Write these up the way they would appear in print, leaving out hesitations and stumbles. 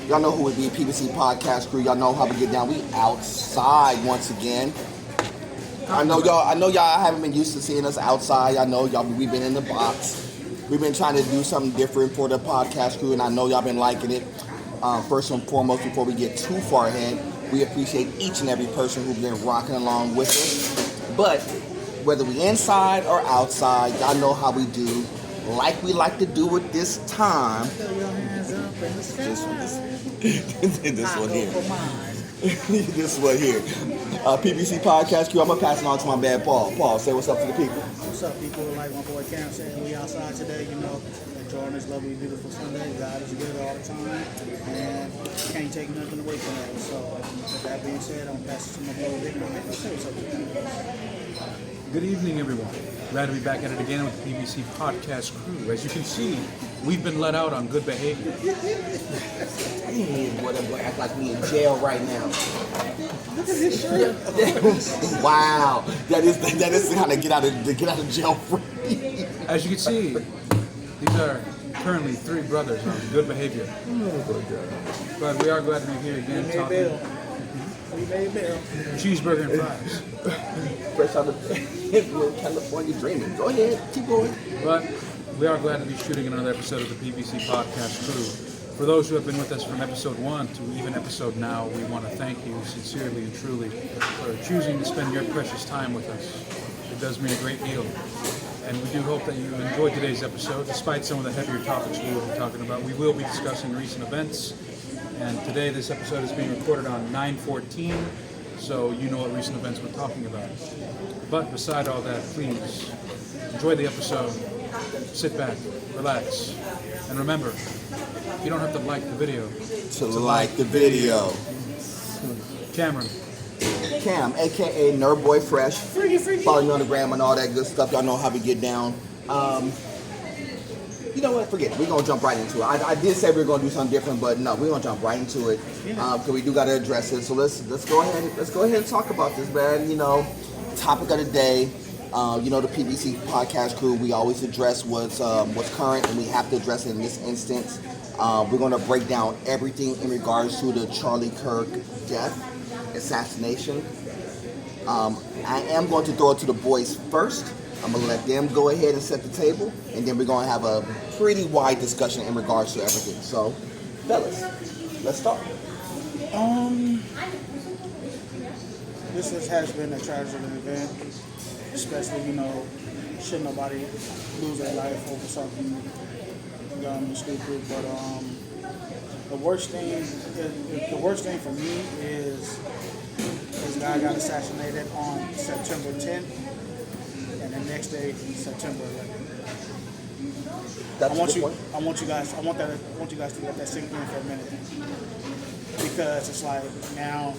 Y'all know who would be PVC Podcast Crew. Y'all know how we get down. We outside once again. I know y'all haven't been used to seeing us outside. I know y'all. We've been in the box. We've been trying to do something different for the podcast crew, and I know y'all been liking it. First and foremost, before we get too far ahead, we appreciate each and every person who's been rocking along with us. But whether we inside or outside, y'all know how we do. Like we like to do it this time. This one here. This one here. PVC Podcast Crew. I'm going to pass it on to my man, Paul. Paul, say what's up to the people. What's up, people? Like my boy Cam said, we outside today, enjoying this lovely, beautiful Sunday. God is good all the time, and can't take nothing away from that. So, with that being said, I'm passing to my boy Vic. Say what's up to the people. Good evening, everyone. Glad to be back at it again with the PVC Podcast Crew. As you can see, we've been let out on good behavior. Whatever, act like we in jail right now. Look at his shirt. Wow, that is how to get out of jail free. As you can see, these are currently 3 brothers on good behavior. But we are glad to be here again talking. We made bail. Cheeseburger and fries. Fresh out of California dreaming. Go ahead, keep going. But we are glad to be shooting another episode of the PVC Podcast Crew. For those who have been with us from episode 1 to even episode now, we want to thank you sincerely and truly for choosing to spend your precious time with us. It does mean a great deal. And we do hope that you enjoyed today's episode. Despite some of the heavier topics we will be talking about, we will be discussing recent events. And today this episode is being recorded on 9/14, so you know what recent events we're talking about. But beside all that, please enjoy the episode, sit back, relax, and remember, you don't have to like the video to like the video. Cameron. Cam, aka Nerd Boy Fresh. Follow me on the gram and all that good stuff. Y'all know how we get down. You know what? Forget it. We're gonna jump right into it. I did say we were gonna do something different, but no, we're gonna jump right into it because we do gotta address it. So let's go ahead. Let's go ahead and talk about this, man. Topic of the day. The PVC Podcast Crew. We always address what's current, and we have to address it in this instance. We're gonna break down everything in regards to the Charlie Kirk death, assassination. I am going to throw it to the boys first. I'm going to let them go ahead and set the table, and then we're going to have a pretty wide discussion in regards to everything. So, fellas, let's start. This has been a tragic event, especially, should nobody lose their life over something dumb and stupid. But the worst thing for me is this guy got assassinated on September 10th. And the next day, September 11th. I want you guys to let that sink in for a minute, because it's like now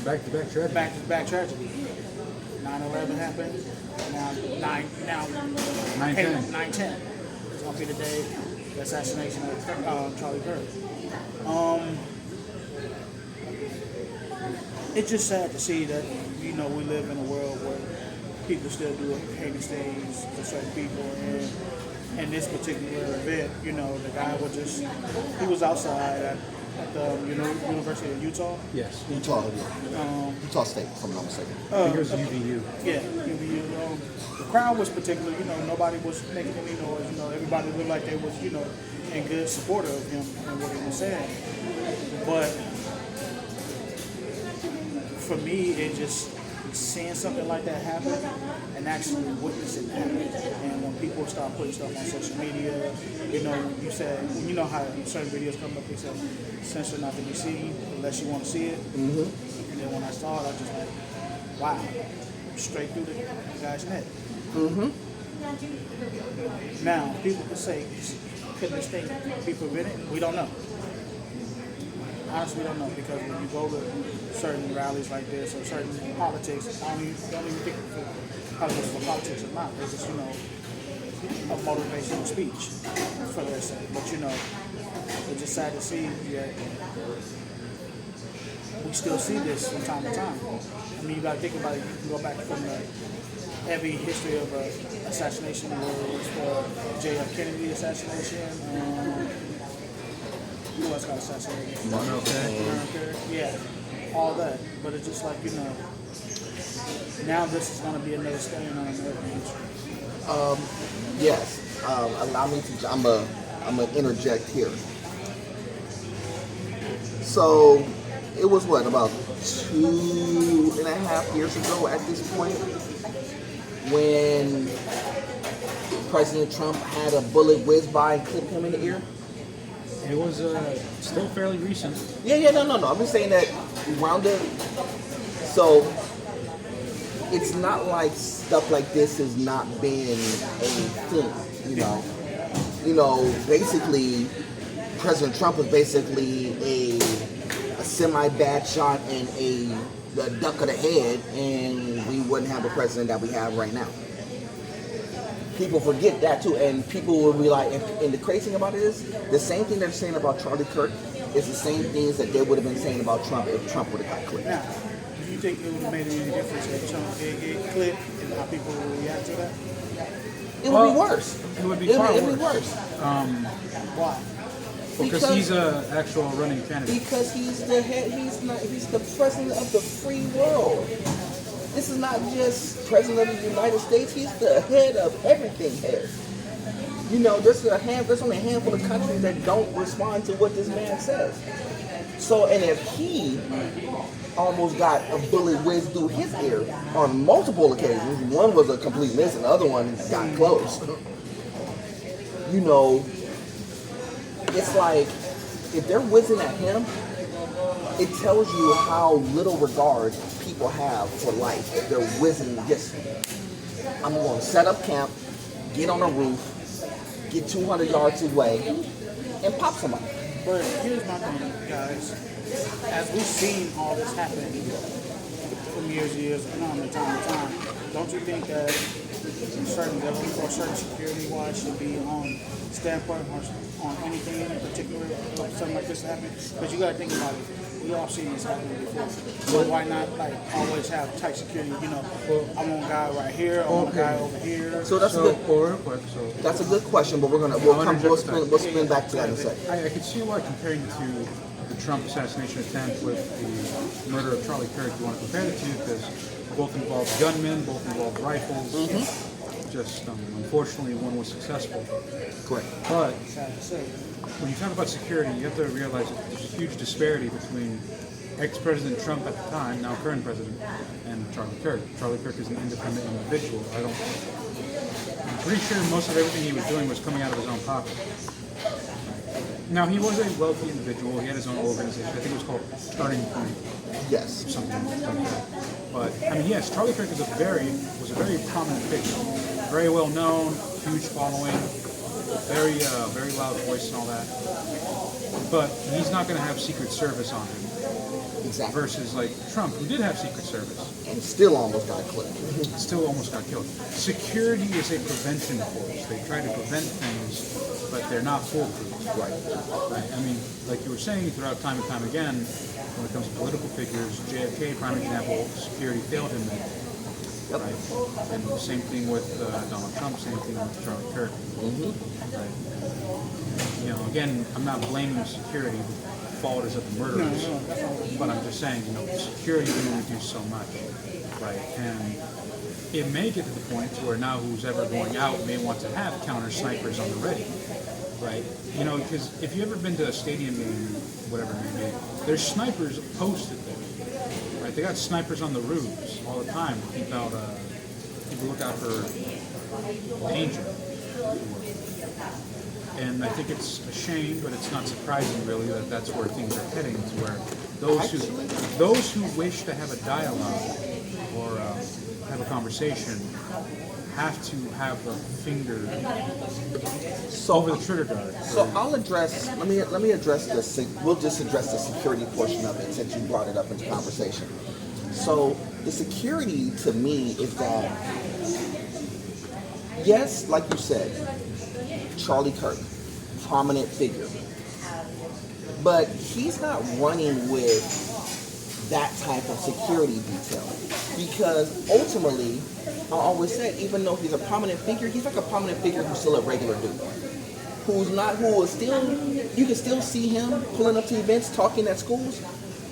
back-to-back tragedy. 9/11 happened. Now 9/10. It's gonna be the day the assassination of Charlie Kirk. It's just sad to see that we live in a world where people still do heinous things to certain people, and in this particular event, the guy he was outside at the University of Utah. Yes. Utah State, if I'm not mistaken. I think it was UVU. Yeah, UVU. The crowd was particular, nobody was making any noise, everybody looked like they was, in good support of him and what he was saying. But for me, it just seeing something like that happen and actually witnessing it happen. And when people start putting stuff on social media, you said, how certain videos come up, they say, censor not to be seen unless you want to see it. Mm-hmm. And then when I saw it, I was just like, wow, straight through the guy's neck. Mm-hmm. Now, people could say, could this thing be prevented? We don't know. Honestly, we don't know, because when you go to certain rallies like this or certain politics, I don't even think politics for politics or not. It's just, a motivational speech for their sake. But, it's just sad to see that we still see this from time to time. I mean, you got to think about it. You can go back from the heavy history of assassination wars for JF Kennedy assassination. who else got assassinated? Okay. Yeah, all that. But it's just like, now this is going to be another stain on American history. Yes. Allow me to. I'm gonna interject here. So, it was about 2.5 years ago at this point when President Trump had a bullet whiz by and clipped him in the ear. It was still fairly recent. Yeah, no. I'm just saying that around it. So it's not like stuff like this has not been a thing, basically President Trump was basically a semi-bad shot and a duck of the head, and we wouldn't have the president that we have right now. People forget that too, and people will be like, and the crazy thing about it is, the same thing they're saying about Charlie Kirk is the same things that they would have been saying about Trump if Trump would have got clipped. Now, do you think it would have made any difference if Trump did get clipped and how people would react to that? It would be worse. It would be far worse. It would be worse. Why? Because he's an actual running candidate. Because he's the head. He's the president of the free world. This is not just president of the United States. He's the head of everything here. There's only a handful of countries that don't respond to what this man says. So, and if he almost got a bullet whizzed through his ear on multiple occasions, one was a complete miss and the other one got close. It's like, if they're whizzing at him, it tells you how little regard people have for life. If they're whizzing, I'm going to set up camp, get on a roof, get 200 yards away, and pop somebody. But here's my thing, guys. As we've seen all this happen from years to years, time to time, don't you think that certain government or certain security-wise should be on standpoint on anything in particular, like something like this happen? Because you got to think about it. We all seen this happen before. So why not always have tight security? I want a guy right here, I want a guy over here. So that's that's a good question, but we'll spin back to that in a second. I can see why comparing it to the Trump assassination attempt with the murder of Charlie Kirk, you want to compare the two because both involved gunmen, both involved rifles. Mm-hmm. Just unfortunately, one was successful. Correct. But when you talk about security, you have to realize that there's a huge disparity between ex-President Trump at the time, now current president, and Charlie Kirk. Charlie Kirk is an independent individual. I'm pretty sure most of everything he was doing was coming out of his own pocket. Now, he was a wealthy individual. He had his own organization. I think it was called Starting Point. Yes. Or something like that. But, yes, Charlie Kirk was a very prominent figure. Very well known, huge following, very loud voice and all that. But he's not going to have Secret Service on him. Exactly. Versus like Trump, who did have Secret Service. And still almost got clipped. Still almost got killed. Security is a prevention force. They try to prevent things, but they're not foolproof. Right. I mean, like you were saying, throughout time and time again, when it comes to political figures, JFK, prime example, security failed him there. Yep. Right. And the same thing with Donald Trump, same thing with Charlie Kirk. Mm-hmm. Right. Again, I'm not blaming security. The fault is of the murderers. But I'm just saying, security can only do so much. Right. And it may get to the point where now who's ever going out may want to have counter snipers on the ready. Right? Because if you've ever been to a stadium game, whatever it may be, there's snipers posted there. Right? They got snipers on the roofs all the time to keep out, people look out for danger. And I think it's a shame, but it's not surprising really that that's where things are heading, to where those who wish to have a dialogue or have a conversation have to have a finger over the trigger guard. So I'll address. Let me address this. We'll just address the security portion of it since you brought it up into conversation. So the security to me is that, yes, like you said, Charlie Kirk, prominent figure, but he's not running with that type of security detail, because ultimately, I always said, even though he's a prominent figure, he's like a prominent figure who's still a regular dude. who is still, you can still see him pulling up to events, talking at schools,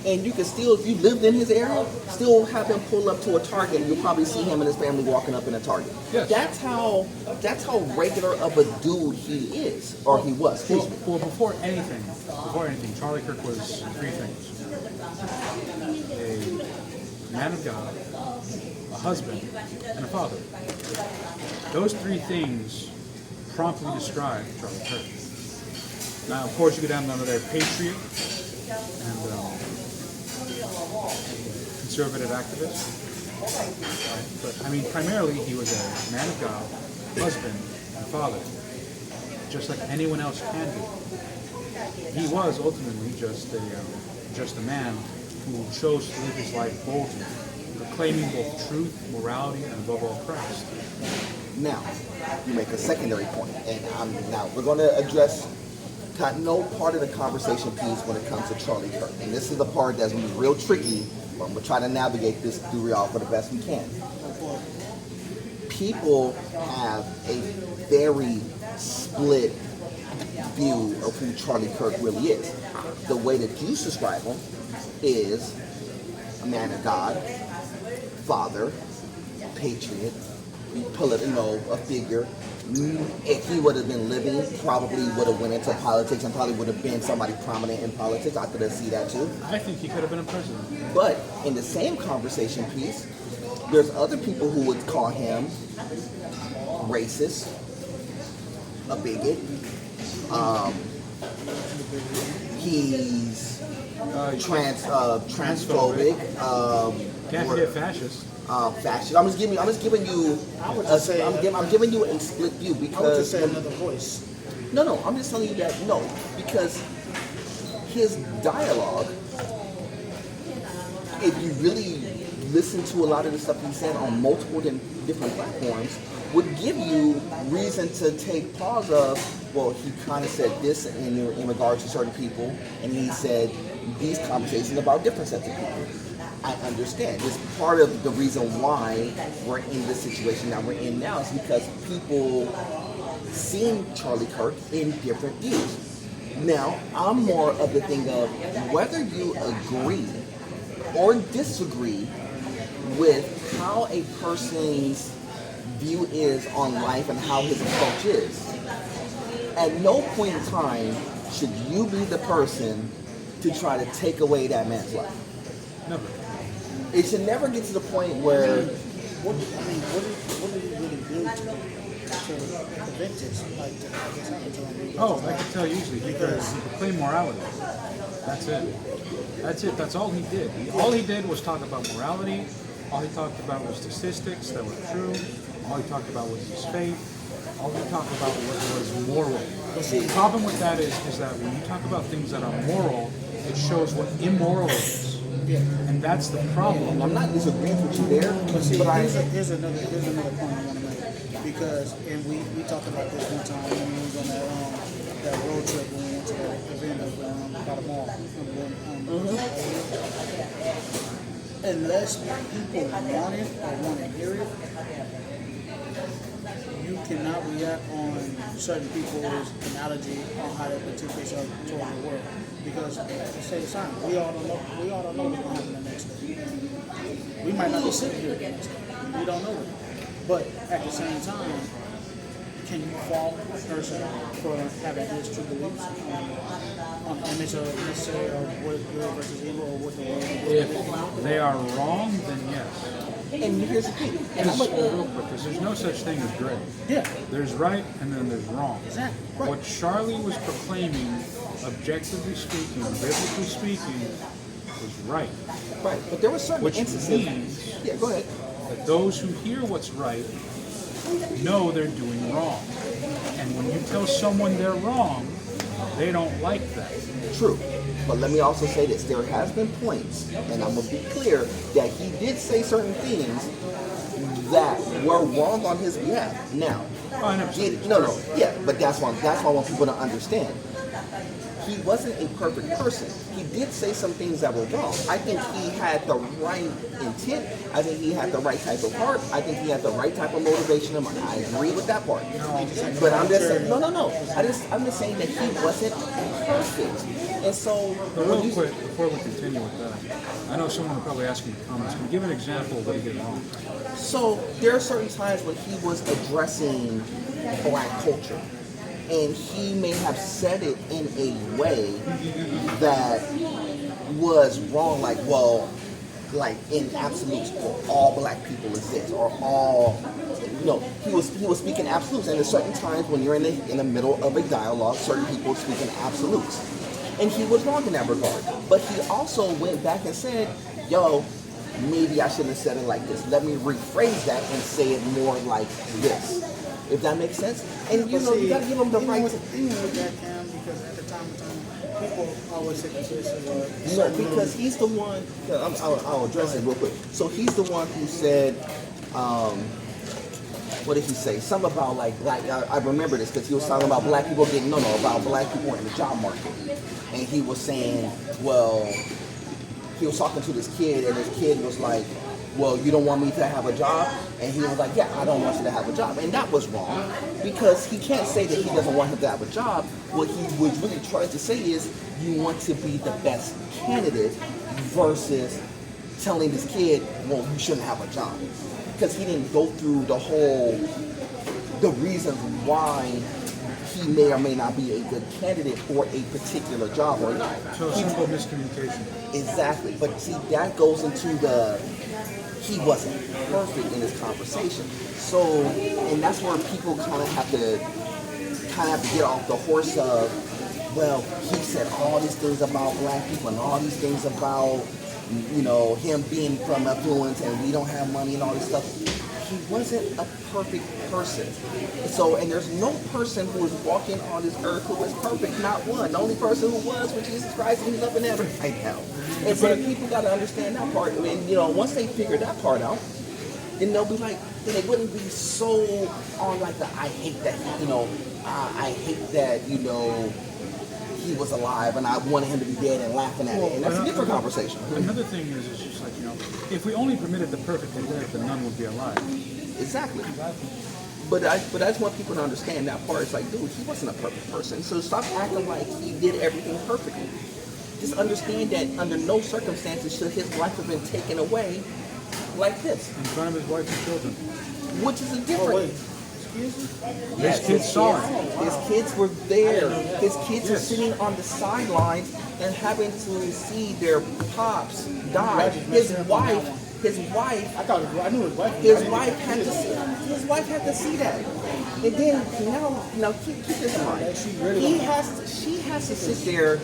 and you can still, if you lived in his area, still have him pull up to a Target, and you'll probably see him and his family walking up in a Target. Yes. That's how regular of a dude he is, or he was. Excuse me. Well, before anything, Charlie Kirk was three things: a man of God, a husband, and a father. Those three things promptly describe Charlie Kirk. Now, of course, you go down under there, patriot and conservative activist. Right? But I mean, primarily, he was a man of God, husband, and father, just like anyone else can be. He was ultimately just a man who chose to live his life boldly, proclaiming both truth, morality, and above all Christ. Now, you make a secondary point, and now we're going to address no part of the conversation piece when it comes to Charlie Kirk. And this is the part that's going to be real tricky, but I'm going to try to navigate this through y'all for the best we can. People have a very split view of who Charlie Kirk really is. The way that you describe him is a man of God, father, patriot, a figure. If he would have been living, probably would have went into politics and probably would have been somebody prominent in politics. I could have seen that too. I think he could have been a president. But in the same conversation piece, there's other people who would call him racist, a bigot. He's transphobic. Can't forget fascist. Fascist. I'm just giving you. I'm giving you a split view because. I would just say another voice. No. I'm just telling you that because his dialogue, if you really listen to a lot of the stuff he said on multiple different platforms, would give you reason to take pause of, well, he kind of said this in regards to certain people, and he said these conversations about different sets of people. I understand. It's part of the reason why we're in this situation that we're in now is because people see Charlie Kirk in different views. Now, I'm more of the thing of whether you agree or disagree with how a person's view is on life and how his approach is. At no point in time should you be the person to try to take away that man's life. Never. It should never get to the point where. What did he really do to prevent this? Like, to have this happen to him? Oh, I can tell you easily. Because he proclaimed morality. That's it. That's all he did. All he did was talk about morality. All he talked about was statistics that were true. All he talked about was his faith. All he talked about was moral. The problem with that is that when you talk about things that are moral, it shows what immoral is. Yeah. And that's the problem. I'm not disagreeing with you there, But see, but here's another point I want to make. Because, and we talked about this one time when we was on that road trip when we went to that event by the mall. Unless people want it or want to hear it, you cannot react on certain people's analogy on how they protect themselves toward the world. Because at the same time, we all don't know what's going to happen the next day. We might not be sitting here the next day. We don't know it. But at the same time, can you fault a person for having his true beliefs on the image of necessary of what is good versus evil or what the world is? If they are wrong, then yes. and here's the thing. And Just real quick, because there's no such thing as gray. Yeah, There's right and then there's wrong. exactly. Right. What Charlie was proclaiming, objectively speaking, biblically speaking, was right. right, but there were certain Which instances. means Yeah, go ahead. that those who hear what's right know they're doing wrong. And when you tell someone they're wrong, they don't like that. True. But let me also say this. There has been points, and I'm going to be clear, that he did say certain things that were wrong on his behalf. Now, Oh, I never said it was no, yeah, but that's why I want people to understand. he wasn't a perfect person. He did say some things that were wrong. I think he had the right intent. I think he had the right type of heart. I think he had the right type of motivation in mind. I agree with that part. But I'm just saying, no. I'm just saying that he wasn't perfect. And so, But real quick, before we continue with that, I know someone will probably ask in the comments, can you give an example of what he did wrong? So there are certain times when he was addressing black culture, and he may have said it in a way that was wrong, like, well, like in absolutes, or all black people is this, or all, he was speaking absolutes, and there's certain times when you're in the middle of a dialogue, certain people speak in absolutes. And he was wrong in that regard. But he also went back and said, yo, maybe I shouldn't have said it like this. Let me rephrase that and say it more like this. If that makes sense. And you gotta give him the right to... Even with that, Cam, because at the time, people always say this. Because he's the one... I'll address it real quick. So he's the one who said... what did he say? Something about like black. I remember this because he was talking about black people getting about black people in the job market, and he was saying, well, he was talking to this kid, and this kid was like, well, you don't want me to have a job, and he was like, yeah, I don't want you to have a job, and that was wrong because he can't say that he doesn't want him to have a job. What he was really trying to say is, you want to be the best candidate versus telling this kid, well, you shouldn't have a job. Because he didn't go through the reasons why he may or may not be a good candidate for a particular job or not. So simple miscommunication. Exactly. But see, that goes into he wasn't perfect in his conversation. So, and that's where people kind of have to get off the horse of, well, he said all these things about black people and all these things about him being from affluence and we don't have money and all this stuff. He wasn't a perfect person. So, and there's no person who is walking on this earth who is perfect, not one. The only person who was Jesus Christ, and he's up in heaven right now. And so people got to understand that part. And, once they figure that part out, then they'll be like, then they wouldn't be so on like the, I hate that, I hate that, he was alive and I wanted him to be dead and laughing at it. And that's a different conversation. Another thing is, it's just like, if we only permitted the perfect to live, then none would be alive. Exactly. But I just want people to understand that part. It's like, dude, he wasn't a perfect person. So stop acting like he did everything perfectly. Just understand that under no circumstances should his life have been taken away like this. In front of his wife and children. Which is a different... His kids saw it. His kids were there. His kids are sitting on the sidelines and having to see their pops die. His wife. I knew his wife. His wife had to see that. And then now keep this in mind. She has to sit there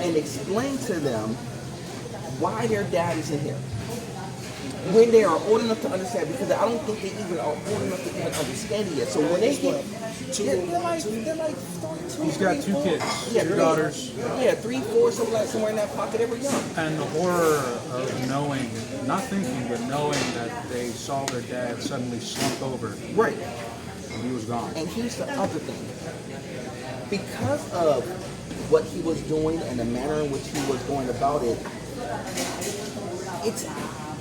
and explain to them why their dad is in here. When they are old enough to understand, because I don't think they even are old enough to even understand it yet. So when they get, they're like 2, He's got 2 kids, 2 daughters. Yeah, 3, 4, somewhere in that pocket. They were young. And the horror of knowing, not thinking, but knowing that they saw their dad suddenly slump over. Right. And he was gone. And here's the other thing. Because of what he was doing and the manner in which he was going about it,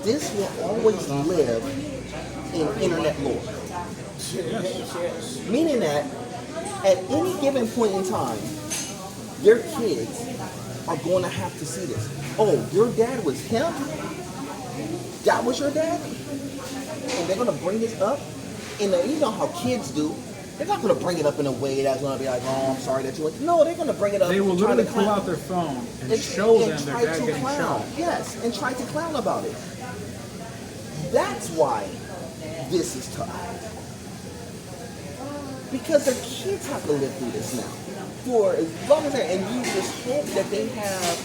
this will always live in internet lore. Meaning that at any given point in time, their kids are going to have to see this. Oh, your dad was him? That was your dad? And they're going to bring this up? And you know how kids do. They're not going to bring it up in a way that's going to be like, oh, I'm sorry that you went. No, they're going to bring it up. They will literally pull out their phone and show them their dad getting shot. Yes, and try to clown about it. That's why this is tough. Because their kids have to live through this now. For as long as and you just hope that they have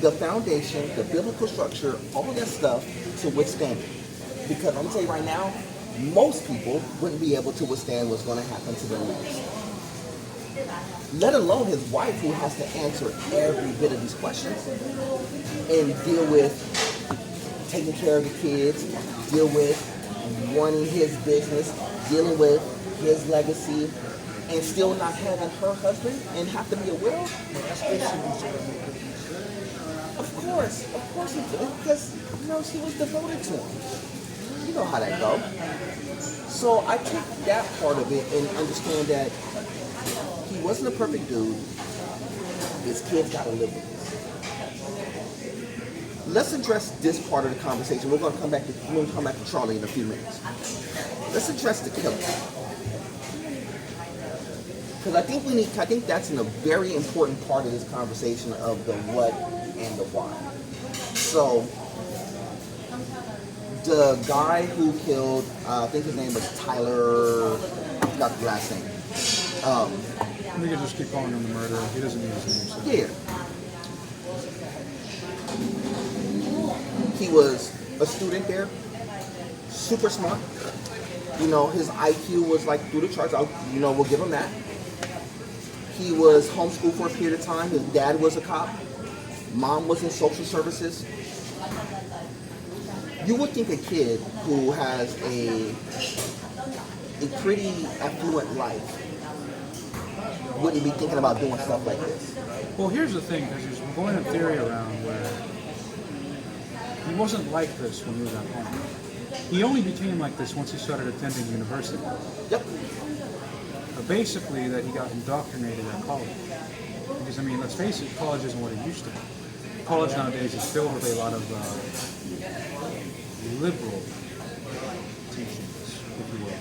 the foundation, the biblical structure, all of that stuff to withstand it. Because I'm going to tell you right now, most people wouldn't be able to withstand what's going to happen to them next. Let alone his wife, who has to answer every bit of these questions and deal with taking care of the kids, deal with running his business, dealing with his legacy, and still not having her husband and have to be a widow? That's issues. Of course he did, because she was devoted to him. You know how that goes. So I take that part of it and understand that he wasn't a perfect dude. His kids got to live with this. Let's address this part of the conversation. We're going to come back to Charlie in a few minutes. Let's address the killer. Because I think that's a very important part of this conversation of the what and the why. So, the guy who killed, I think his name was Tyler, I forgot the last name. We can just keep calling him the murderer. He doesn't need his name. So. Yeah. He was a student there, super smart. His IQ was like through the charts. We'll give him that. He was homeschooled for a period of time. His dad was a cop. Mom was in social services. You would think a kid who has a pretty affluent life wouldn't be thinking about doing stuff like this. Well, here's the thing, because there's going a theory around where he wasn't like this when he was at home. He only became like this once he started attending university. Yep. Basically, that he got indoctrinated at college. Because, let's face it, college isn't what it used to be. College nowadays is filled with a lot of liberal teachings, if you will,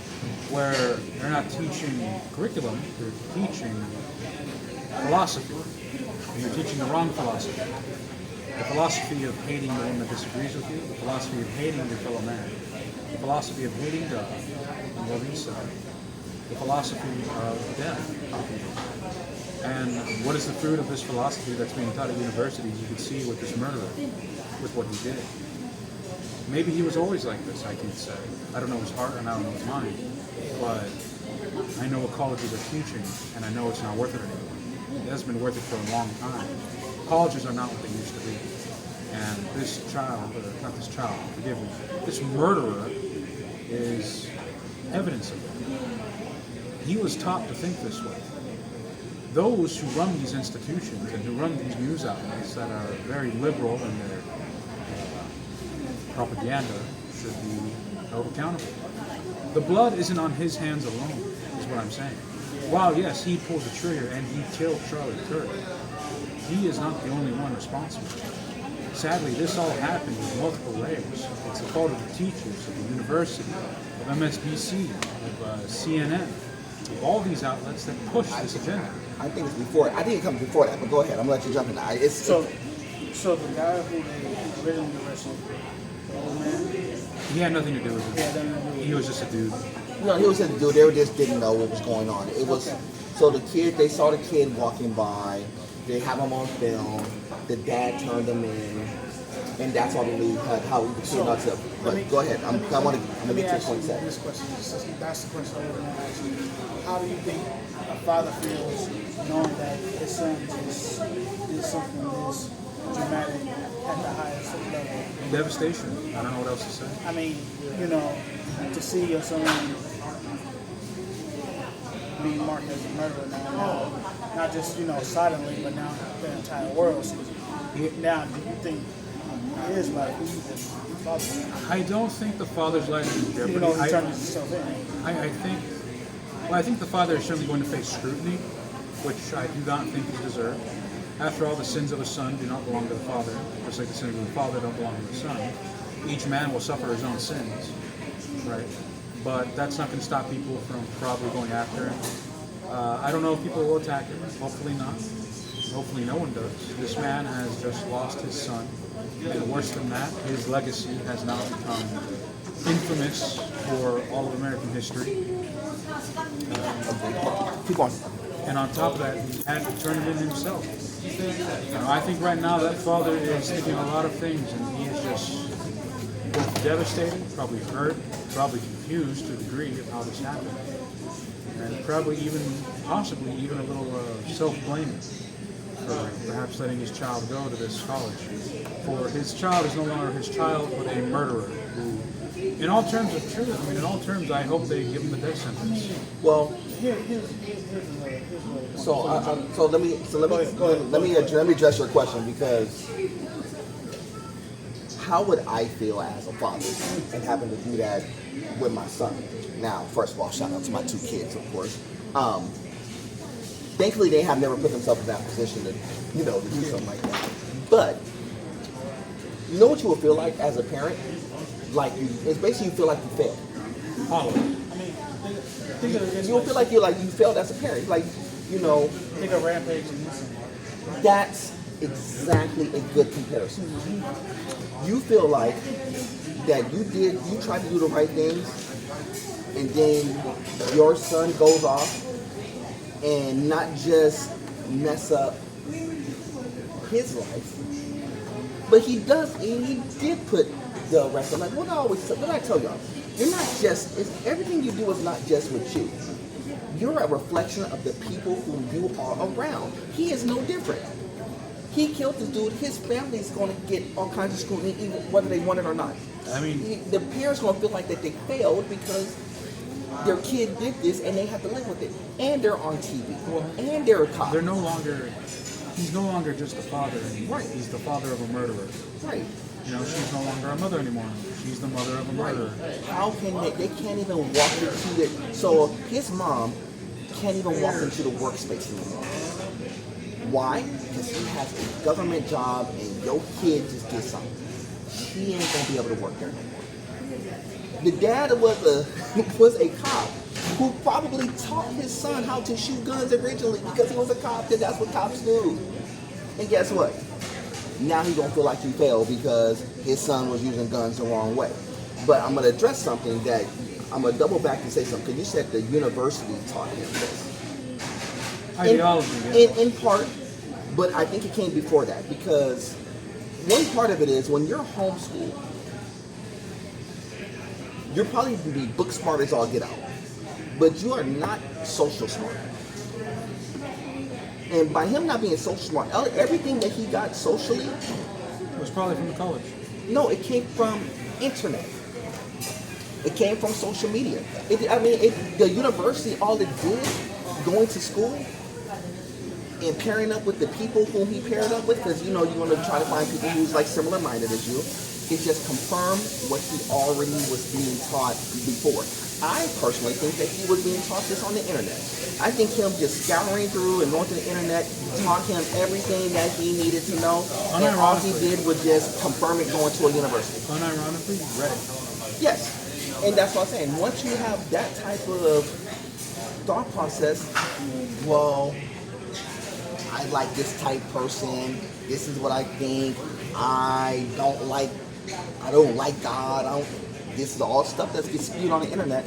where they're not teaching curriculum, they're teaching philosophy. And they're teaching the wrong philosophy. The philosophy of hating the one that disagrees with you, the philosophy of hating your fellow man, the philosophy of hating God and loving self, the philosophy of death. And what is the fruit of this philosophy that's being taught at universities? You can see with this murderer, with what he did. Maybe he was always like this, I can say. I don't know his heart and I don't know his mind. But I know what colleges are teaching, and I know it's not worth it anymore. It hasn't been worth it for a long time. Colleges are not what they used to be. And this child, forgive me, this murderer is evidence of that. He was taught to think this way. Those who run these institutions and who run these news outlets that are very liberal in their propaganda should be held accountable. The blood isn't on his hands alone, is what I'm saying. While, yes, he pulls the trigger and he killed Charlie Kirk, he is not the only one responsible. Sadly, this all happened with multiple layers. It's the fault of the teachers, of the university, of MSNBC, of CNN, of all these outlets that push this agenda. I think it's before. I think it comes before that, but go ahead. I'm gonna let you jump in. So the guy who they originally arrested, the old man, He had nothing to do with it. He was just a dude. No, he was a dude. They just didn't know what was going on. It was so the kid. They saw the kid walking by. They have him on film. The dad turned him in, and that's all we knew how he became out to. But go ahead. I'm gonna get to point set. This question. That's the question I was going to ask you. How do you think a father feels knowing that his son just did something this dramatic at the highest level? Devastation. I don't know what else to say. I mean, to see your son being marked as a murderer now, not just, silently, but now the entire world sees it. Now, do you think his life is father? I don't think the father's life is in jeopardy. He turned himself in. I think the father is certainly going to face scrutiny, which I do not think he deserves. After all, the sins of a son do not belong to the father, just like the sins of the father don't belong to the son. Each man will suffer his own sins, right? But that's not going to stop people from probably going after him. I don't know if people will attack him. Hopefully not. Hopefully no one does. This man has just lost his son. And worse than that, his legacy has now become infamous for all of American history. Keep on. And on top of that, he had to turn it in himself. I think right now that father is thinking a lot of things, and he is just devastated, probably hurt, probably confused to a degree of how this happened. And probably possibly even a little self-blaming for perhaps letting his child go to this college. For his child is no longer his child, but a murderer who In all terms of truth, I mean, in all terms, I hope they give him the death sentence. Well, Here's another point. so let me address your question, because how would I feel as a father and having to do that with my son? Now, first of all, shout out to my 2 kids, of course. Thankfully, they have never put themselves in that position to do something like that. But you know what you will feel like as a parent? It's basically you feel like you failed. Follow. I mean, think of it. You will feel like you failed as a parent. Think of Rampage and Missing. That's exactly a good comparison. You feel like that you tried to do the right things, and then your son goes off and not just mess up his life, but he did put the rest of what I tell y'all, you're not just, everything you do is not just with you. You're a reflection of the people who you are around. He is no different. He killed this dude. His family's going to get all kinds of scrutiny, even whether they want it or not. I mean, The parents going to feel like that they failed because their kid did this and they have to live with it. And they're on TV. And they're a cop. He's no longer just a father anymore. Right. He's the father of a murderer. Right. She's no longer a mother anymore. She's the mother of a murderer. How can they can't even walk into it. So his mom can't even walk into the workspace anymore. Why? Because he has a government job and your kid just did something. He ain't gonna be able to work there no more. The dad was a cop who probably taught his son how to shoot guns originally because he was a cop, and that's what cops do. And guess what? Now he's gonna feel like he failed because his son was using guns the wrong way. But I'm gonna address something that I'm gonna double back and say something. Because you said the university taught him this. Ideology, in part, but I think it came before that, because one part of it is when you're homeschooled, you're probably going to be book smart as all get out, but you are not social smart. And by him not being social smart, everything that he got socially was probably from the college. No, it came from internet. It came from social media. The university, all it did, going to school and pairing up with the people whom he paired up with, because you want to try to find people who's like similar minded as you, it just confirmed what he already was being taught before. I personally think that he was being taught this on the internet. I think him just scouring through and going to the internet taught him everything that he needed to know, and all he did was just confirm it going to a university. Unironically, Reddit. Yes, and that's what I'm saying. Once you have that type of thought process, well, I like this type person. This is what I think. I don't like God. This is all stuff that gets spewed on the internet.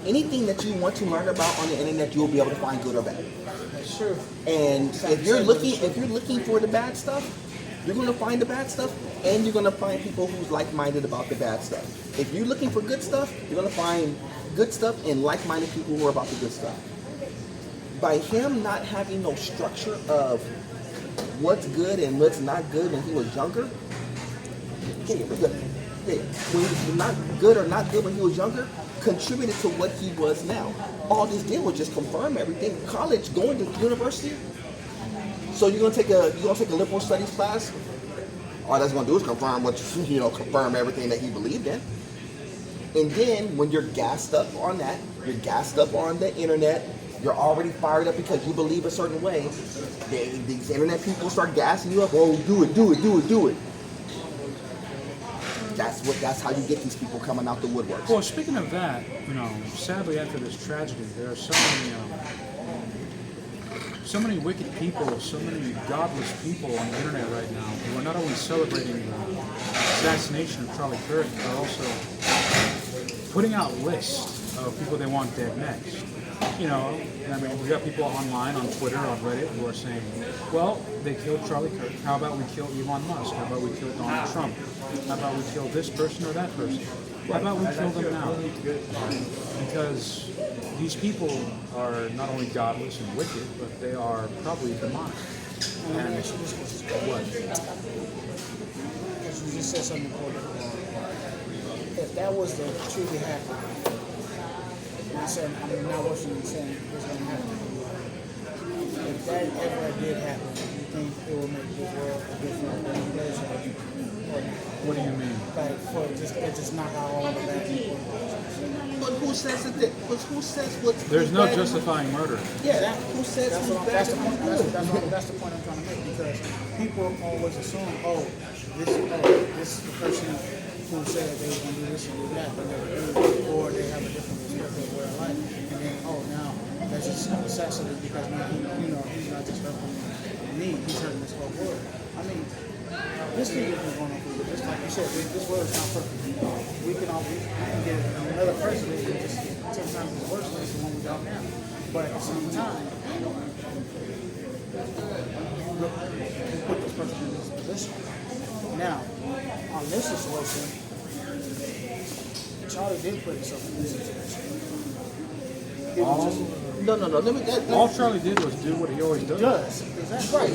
Anything that you want to learn about on the internet, you will be able to find good or bad. That's true. And if you're looking for the bad stuff, you're going to find the bad stuff, and you're going to find people who's like-minded about the bad stuff. If you're looking for good stuff, you're going to find good stuff and like-minded people who are about the good stuff. By him not having no structure of what's good and what's not good when he was younger, when he was not good or not good when he was younger, contributed to what he was now. All this did was just confirm everything. College, going to university. So you're gonna take a liberal studies class. All that's gonna do is confirm confirm everything that he believed in. And then when you're gassed up on that, you're gassed up on the internet. You're already fired up because you believe a certain way. These internet people start gassing you up. Oh, do it. That's how you get these people coming out the woodworks. Well, speaking of that, sadly after this tragedy, there are so many wicked people, so many godless people on the internet right now who are not only celebrating the assassination of Charlie Kirk, but also putting out lists of people they want dead next. We got people online, on Twitter, on Reddit, who are saying, well, they killed Charlie Kirk. How about we kill Elon Musk? How about we kill Donald Trump? How about we kill this person or that person? How about we kill them now? Because these people are not only godless and wicked, but they are probably demonic. And what? You just said something important. If that was to truly happen, I'm not wishing and saying it's going to happen. If that ever did happen, do you think it would make this world a different place? What do you mean? Like, for just knock out all the bad people. But who says it? Who says what's There's no bad? justifying murder. Yeah, who says who's bad? That's the point. That's the point I'm trying to make, because people always assume, this is the person who said they were going to do this and do that, but never do, or they have a different perspective of way of life, and then now that's just a necessity because now he's not just hurting me, he's hurting this whole world. I mean, this thing has been going on for years. Just like you said, this world is not perfect. We can get another person who is just 10 times worse than the one we got now. But at the same time, look, we put this person in this position. Now, on this situation, Charlie did put himself in this situation. It was just, No. All Charlie did was do what he always does. Exactly. Right.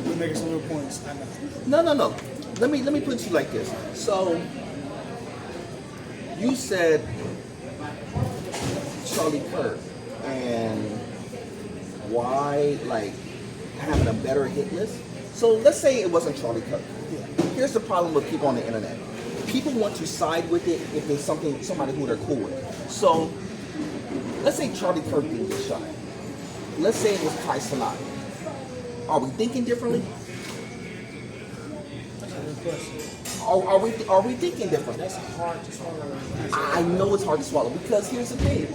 We're making some real points. I know. No. Let me put it like this. So you said Charlie Kirk, and why having a better hit list? So let's say it wasn't Charlie Kirk. Here's the problem with people on the internet. People want to side with it if it's somebody who they're cool with. So let's say Charlie Kirk didn't get shot. Let's say it was Kai Cenat. Are we thinking differently? That's a good question. Are we thinking differently? That's hard to swallow. I know it's hard to swallow because here's the thing.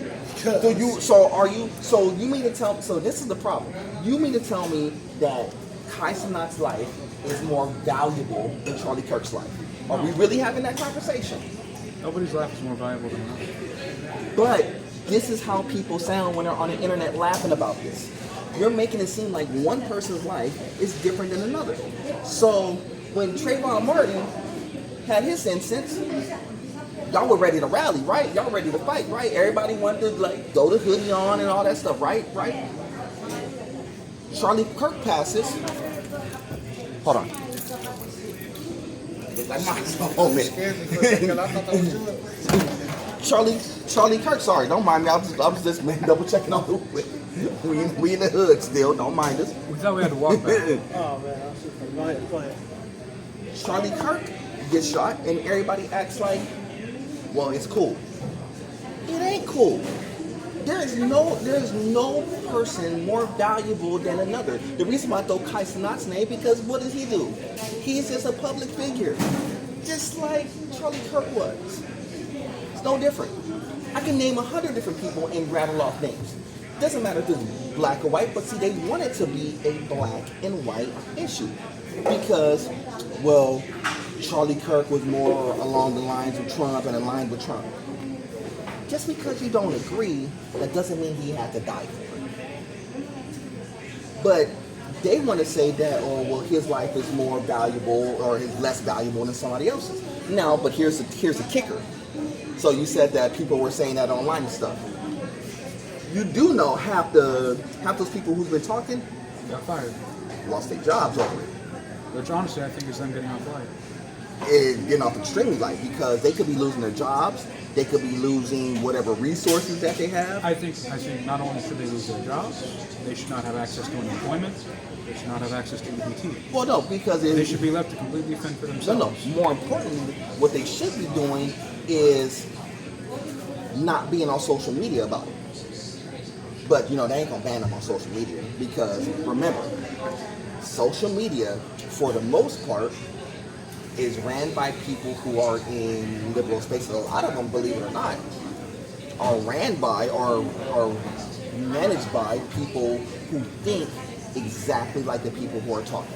So you mean to tell me? So this is the problem. You mean to tell me that Kai Cenat's life is more valuable than Charlie Kirk's life? Are we really having that conversation? Nobody's life is more valuable than another. But this is how people sound when they're on the internet laughing about this. You're making it seem like one person's life is different than another. So when Trayvon Martin had his instance, y'all were ready to rally, right? Y'all ready to fight, right? Everybody wanted to go to hoodie on and all that stuff, right? Charlie Kirk passes. Hold on. Oh man. Charlie Kirk, sorry, don't mind me. I was just double checking on the way. We in the hood still, don't mind us. We thought we had to walk back. Oh man, go ahead. Charlie Kirk gets shot and everybody acts like, well, it's cool. It ain't cool. There's no person more valuable than another. The reason why I throw Kai Cenat's name, because what does he do? He's just a public figure. Just like Charlie Kirk was. It's no different. I can name 100 different people and rattle off names. Doesn't matter if it's black or white, but see, they want it to be a black and white issue. Because, well, Charlie Kirk was more along the lines of Trump and aligned with Trump. Just because you don't agree, that doesn't mean he had to die for it. But they want to say that, his life is more valuable or is less valuable than somebody else's. Now, but here's the kicker. So you said that people were saying that online and stuff. You do know half those people who's been talking Got fired. lost their jobs over it. Which honestly I think is them getting off light. And getting off extremely light because they could be losing their jobs. They could be losing whatever resources that they have. I think not only should they lose their jobs, they should not have access to unemployment. They should not have access to EBT. Well, no, because They should be left to completely fend for themselves. No. More importantly, what they should be doing is not being on social media about it. But they ain't gonna ban them on social media because remember, social media, for the most part, is ran by people who are in liberal spaces. A lot of them, believe it or not, are ran by or are managed by people who think exactly like the people who are talking.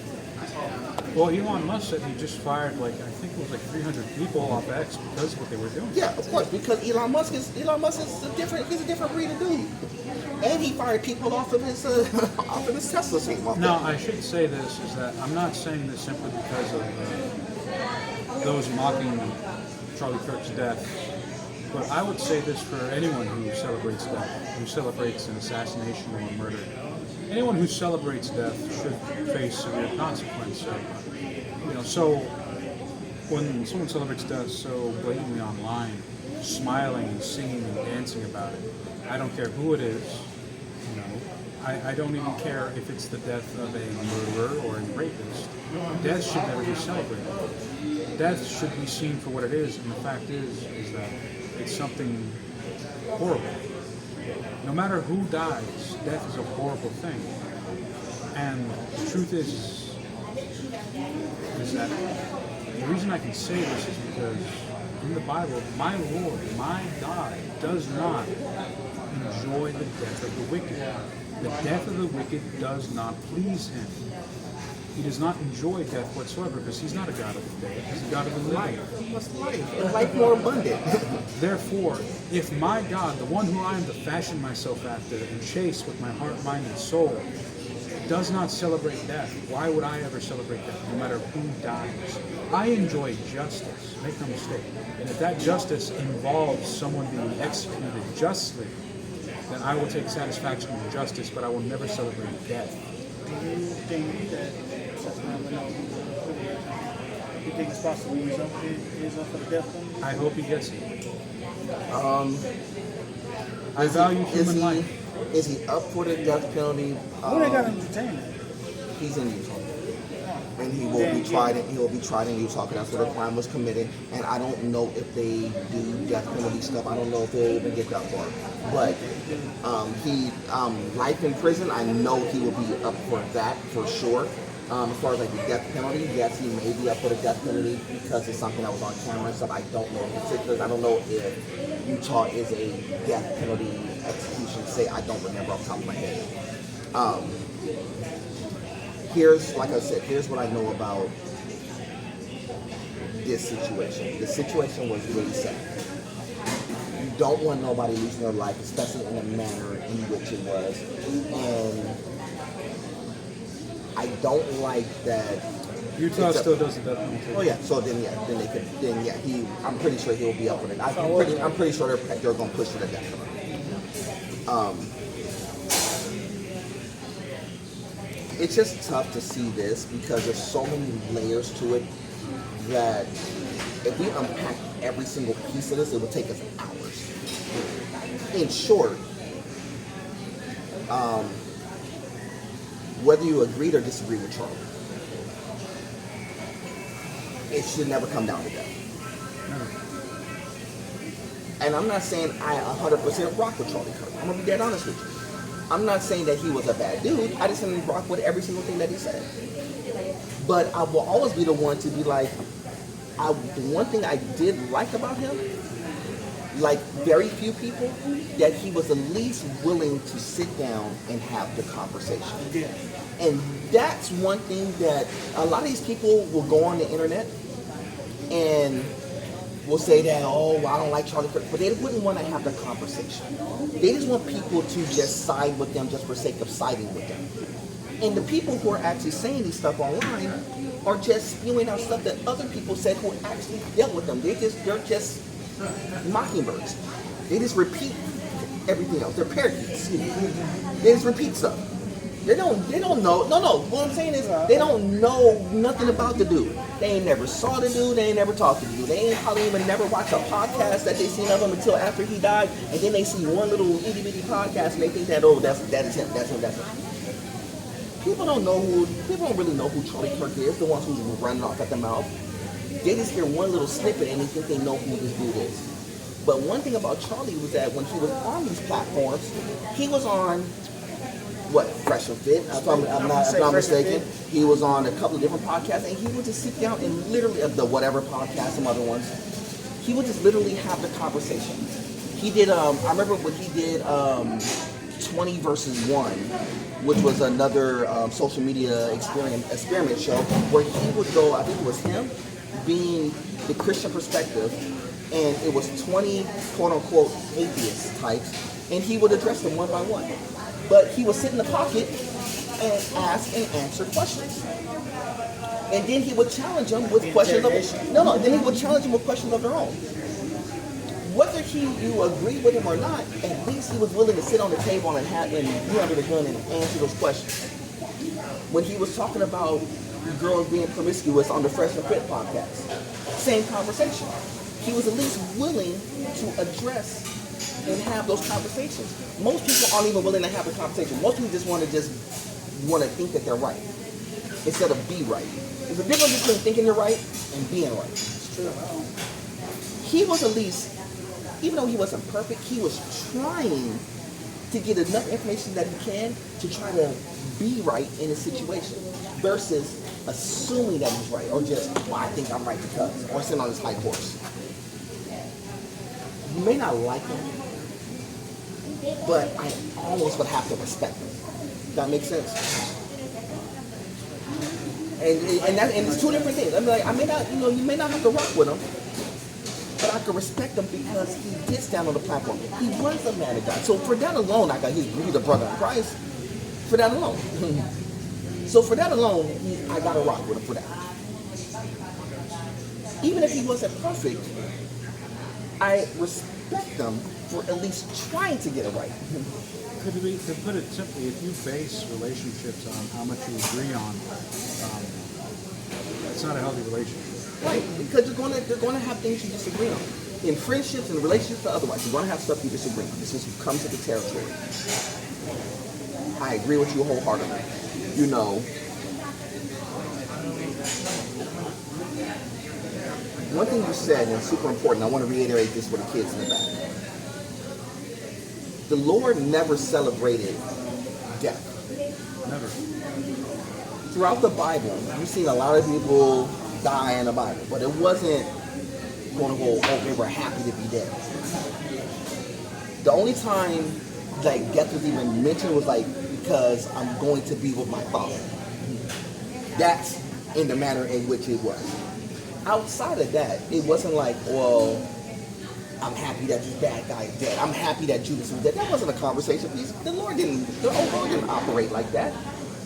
Well, Elon Musk said he just fired I think it was 300 people off X because of what they were doing. Yeah, of course, because Elon Musk is a different breed of dude, and he fired people off of his Tesla team. Now, I should say this, is that I'm not saying this simply because of those mocking Charlie Kirk's death, but I would say this for anyone who celebrates death, who celebrates an assassination or a murder. Anyone who celebrates death should face severe consequence. So when someone celebrates death so blatantly online, smiling and singing and dancing about it, I don't care who it is, you know. I don't even care if it's the death of a murderer or a rapist. Death should never be celebrated. Death should be seen for what it is, and the fact is that it's something horrible. No matter who dies, death is a horrible thing. And the truth is that the reason I can say this is because in the Bible, my Lord, my God, does not enjoy the death of the wicked. The death of the wicked does not please him. He does not enjoy death whatsoever because he's not a God of the dead. He's a God of the living. What's life? And life more abundant. Therefore, if my God, the one who I am to fashion myself after and chase with my heart, mind, and soul, does not celebrate death, why would I ever celebrate death, no matter who dies? I enjoy justice, make no mistake. And if that justice involves someone being executed justly, then I will take satisfaction in justice, but I will never celebrate death. Do you think that you think it's possible he's up for the death penalty? I hope he gets it. I value human life. Is he up for the death penalty? Who they got him detained at? He's in Utah, and he will be tried. He will be tried in Utah because that's where the crime was committed. And I don't know if they do death penalty stuff. I don't know if they'll even get that far. But life in prison. I know he will be up for that for sure. As far as like the death penalty, yes, he may be up for the death penalty because it's something that was on camera and stuff. I don't know in particular. I don't know if Utah is a death penalty execution state. I don't remember off the top of my head. Here's, like I said, here's what I know about this situation. The situation was really sad. You don't want nobody losing their life, especially in the manner in which it was. And I don't like that. Utah still does the death penalty. Oh yeah, so then I'm pretty sure he'll be up for it. I'm pretty sure they're going to push for the death penalty. It's just tough to see this because there's so many layers to it that if we unpack every single piece of this, it would take us hours. In short, whether you agreed or disagreed with Charlie, it should never come down to that. And I'm not saying I 100% rock with Charlie Kirk. I'm going to be dead honest with you. I'm not saying that he was a bad dude. I just didn't rock with every single thing that he said. But I will always be the one to be like, the one thing I did like about him, like very few people, that he was at least willing to sit down and have the conversation. Yeah. And that's one thing that a lot of these people will go on the internet and will say that, oh, I don't like Charlie Kirk, but they wouldn't want to have the conversation. They just want people to just side with them just for sake of siding with them. And the people who are actually saying these stuff online are just spewing out stuff that other people said who actually dealt with them. They're just mockingbirds. They just repeat everything else. They're parakeets. They just repeat stuff. They don't know. No. What I'm saying is they don't know nothing about the dude. They ain't never saw the dude. They ain't never talked to the dude. They ain't probably even never watched a podcast that they seen of him until after he died. And then they see one little itty bitty podcast and they think that, oh, that is him. That's him. People don't really know who Charlie Kirk is. The ones who's running off at the mouth. They just hear one little snippet and they think they know who this dude is. But one thing about Charlie was that when he was on these platforms, he was on Fresh and Fit. If I'm not mistaken. He was on a couple of different podcasts, and he would just sit down and literally, the whatever podcast, some other ones, he would just literally have the conversation. He did, I remember when he did 20 versus 1, which was another social media experiment show, where he would go, I think it was him, being the Christian perspective, and it was 20 quote-unquote atheist types, and he would address them one by one. But he would sit in the pocket and ask and answer questions. And then he would challenge them with questions then he would challenge them with questions of their own. Whether you agree with him or not, at least he was willing to sit on the table and be under the gun and answer those questions. When he was talking about girls being promiscuous on the Fresh and Fit podcast. Same conversation. He was at least willing to address and have those conversations. Most people aren't even willing to have a conversation. Most people just want to think that they're right instead of be right. There's a difference between thinking you're right and being right. It's true. He was at least, even though he wasn't perfect, he was trying to get enough information that he can to try to be right in a situation versus assuming that he's right or just, well, I think I'm right because, or sitting on his high horse. You may not like him, but I almost would have to respect him. That makes sense? And it's two different things. I'm like, I may not, you may not have to rock with him, but I can respect him because he did stand on the platform. He was a man of God. So for that alone, he's a brother in Christ. For that alone. So for that alone, I got to rock with him for that. Even if he wasn't perfect, I respect him for at least trying to get it right. To put it simply, if you base relationships on how much you agree on, it's not a healthy relationship. Right, because you're going to have things you disagree on. In friendships and relationships or otherwise, you're going to have stuff you disagree on. This is comes to the territory. I agree with you wholeheartedly. One thing you said, and it's super important, I want to reiterate this for the kids in the back. The Lord never celebrated death. Never. Throughout the Bible, you've seen a lot of people die in the Bible, but it wasn't going to go, oh, they were happy to be dead. The only time death was even mentioned was because I'm going to be with my Father. That's in the manner in which it was. Outside of that, it wasn't like, well, I'm happy that this bad guy is dead. I'm happy that Judas is dead. That wasn't a conversation. The Lord didn't operate like that.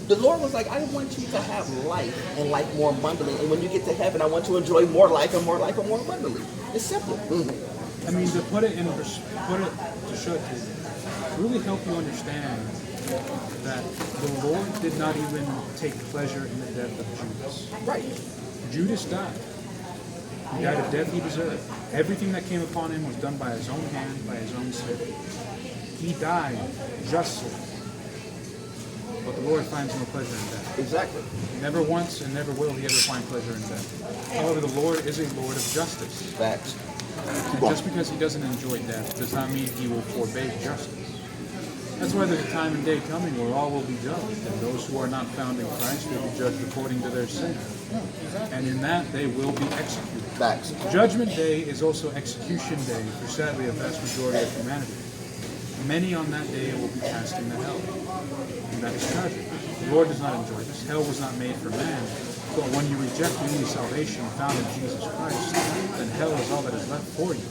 The Lord was like, I want you to have life and life more abundantly. And when you get to heaven, I want you to enjoy more life and more life and more abundantly. It's simple. Mm-hmm. I mean, to really help you understand that the Lord did not even take pleasure in the death of Judas. Right. Judas died. He died a death he deserved. Everything that came upon him was done by his own hand, by his own sin. He died justly. But the Lord finds no pleasure in death. Exactly. Never once and never will he ever find pleasure in death. However, the Lord is a Lord of justice. Facts. And just because he doesn't enjoy death does not mean he will forbade justice. That's why there's a time and day coming where all will be judged, and those who are not found in Christ will be judged according to their sin. And in that, they will be executed. Facts. Judgment Day is also execution day for sadly a vast majority of humanity. Many on that day will be cast into hell. And that is tragic. The Lord does not enjoy this. Hell was not made for man. But when you reject the only salvation found in Jesus Christ, then hell is all that is left for you.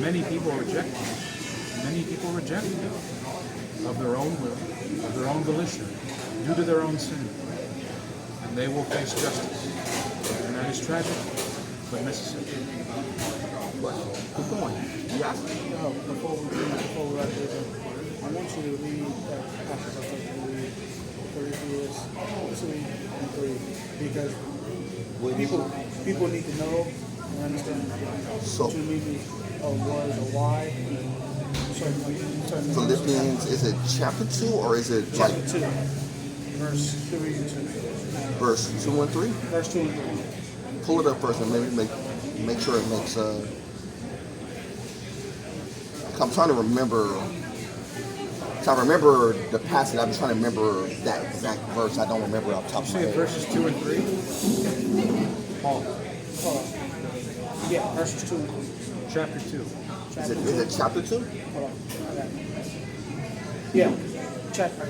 Many people reject it. Many people reject hell of their own will, of their own volition, due to their own sin. And they will face justice. And that is tragic, but necessary. Keep going. Yes. Before we wrap this up, I want you to read that passage of Scripture, Philippians 2:3, because people need to know and understand So, what you mean of what or why. Philippians, is it chapter 2 or is it chapter 2, verse 3 and 2. Verse 2 and 3? Verse 2 and 3. Pull it up first and maybe make sure it makes I'm trying to remember. So I remember the passage. I'm trying to remember that exact verse. I don't remember off the top of my head. Verses 2 and 3? Paul. Yeah, verses 2 and 3. Chapter 2. Is it chapter 2? Hold on. Okay. Yeah. Chapter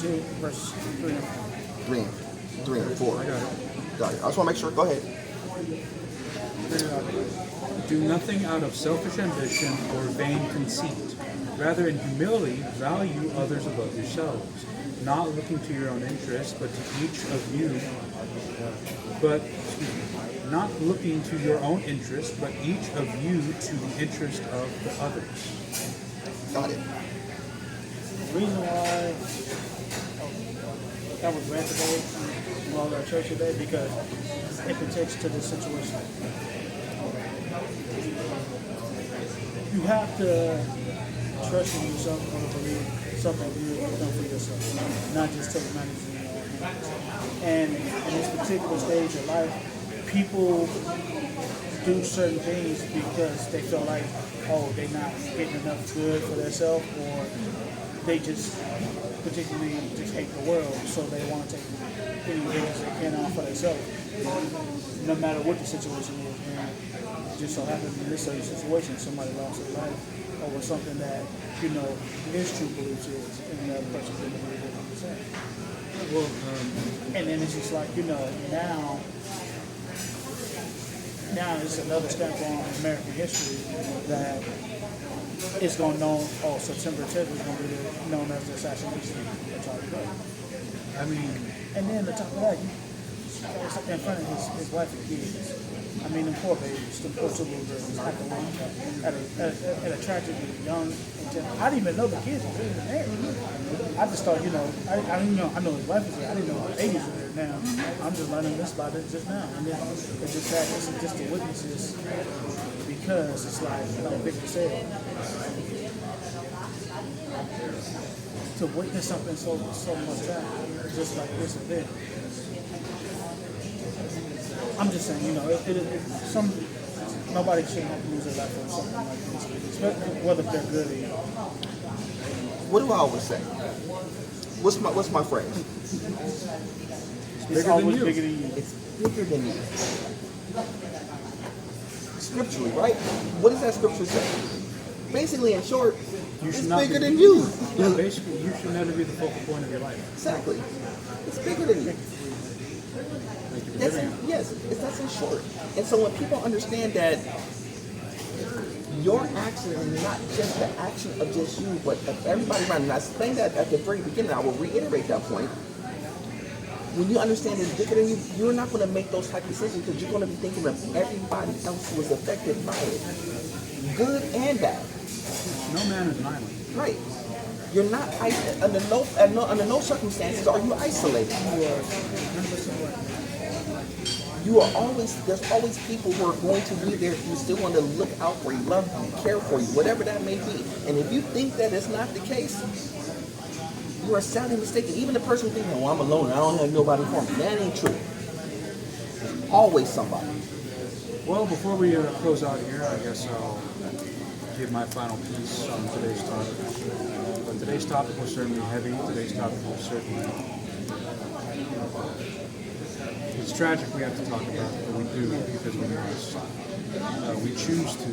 2, verse 3 and 4. 3 and 4. I got it. Got it. I just want to make sure. Go ahead. Do nothing out of selfish ambition or vain conceit. Rather, in humility, value others above yourselves, not looking to your own interest, but to each of you. Not looking to your own interest, but each of you to the interest of the others. Got it. The reason why that was read today belong to our church today because it pertains to this situation. You have to trust in yourself or believe something good will come for yourself, not just take matters in your own hands. And in this particular stage of life, people do certain things because they feel like, oh, they're not getting enough good for themselves, or they just particularly just hate the world, so they want to take any things they can on for themselves, no matter what the situation is. And just so happens in this certain situation, somebody lost their life over something that, his true beliefs is, and the other person didn't believe it on the same. Well, and then it's just like, now it's another step on American history that it's going to know, September 10th is going to be known as the assassination of Charlie Kirk. I mean, and then on top of that, in front of his wife and kids. I mean, them poor babies, them poor two little girls at the one at a tragedy, young and tender. I didn't even know the kids were even there. I just thought, I didn't know. I know his wife was there. I didn't know the babies were there. Now I'm just learning this about it just now, and then it's just that it's just the witnesses because it's like Victor said, to witness something so much that just like this event. I'm just saying, nobody should have to lose their life for something like this, especially whether they're good or not. What do I always say? What's my phrase? It's always bigger than you. It's bigger than you. Scripturally, right? What does that scripture say? Basically, in short, it's bigger than you. Yeah, basically, you should never be the focal point of your life. Exactly. It's bigger than you. That's in short. And so when people understand that your action is not just the action of just you, but of everybody around, and I explained that at the very beginning, I will reiterate that point. When you understand it's bigger than you, you're not going to make those type of decisions because you're going to be thinking of everybody else who was affected by it, good and bad. No man is an island. Right. You're not under no circumstances are you isolated. There's always people who are going to be there who still want to look out for you, love you, care for you, whatever that may be. And if you think that is not the case, you are sadly mistaken. Even the person thinking, I'm alone, I don't have nobody for me. That ain't true. There's always somebody. Well, before we close out here, I guess I'll give my final piece on today's topic. But today's topic was certainly heavy. Today's topic was certainly... It's tragic we have to talk about it, but we do because we must. We choose to.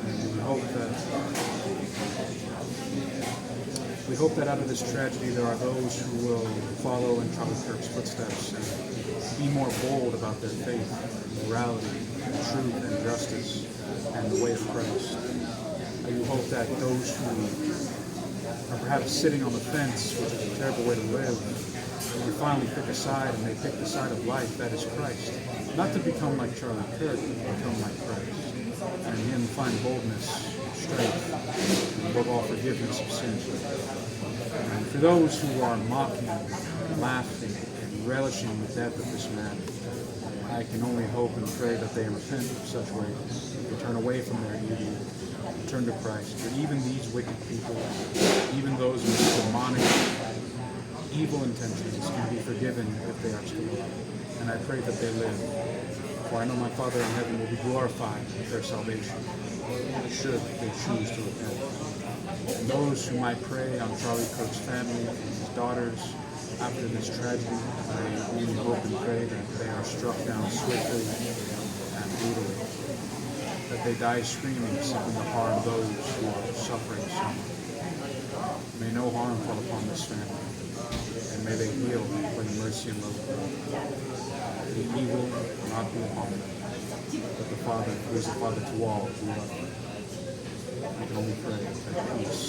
And we hope that out of this tragedy there are those who will follow in Charlie Kirk's footsteps and be more bold about their faith, morality, truth, and justice, and the way of Christ. I hope that those who are perhaps sitting on the fence, which is a terrible way to live, we finally pick a side, and they pick the side of life, that is Christ. Not to become like Charlie Kirk, but to become like Christ. And in him find boldness, strength, and above all forgiveness of sins. And for those who are mocking, laughing, and relishing the death of this man, I can only hope and pray that they repent of such ways, they turn away from their evil, turn to Christ. But even these wicked people, even those with demonic evil intentions can be forgiven if they are still alive. And I pray that they live. For I know my Father in heaven will be glorified with their salvation, should they choose to repent. And those who might pray on Charlie Kirk's family and his daughters after this tragedy, I really hope and pray that they are struck down swiftly and brutally. That they die screaming, seeking to harm those who are suffering so much. May no harm fall upon this family. And may they heal by the mercy and love of God. The evil will not be upon them, but the Father, who is the Father to all, who love them. We can only pray that peace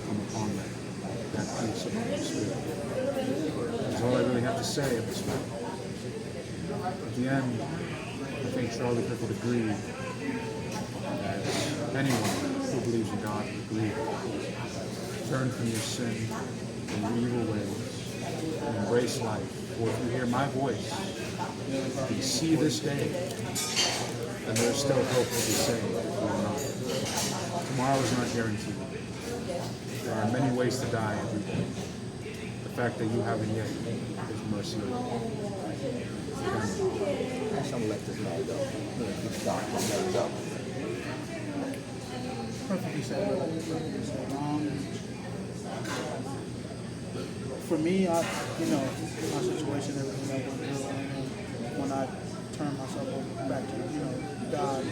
come upon them, that peace of the Holy Spirit. That's all I really have to say at this point. At the end, I think Charlie Kirk would agree, as anyone who believes in God would agree. Turn from your sin and your evil ways and embrace life for for if you hear my voice, if you see this day, then there's still hope to be saved. Tomorrow is not guaranteed. There are many ways to die every day. The fact that you haven't yet is mercy. I'm gonna let this man go. I'm gonna keep talking. Let it go. Perfectly said. For me, my situation, everything I went through, when I turned myself over back to, God,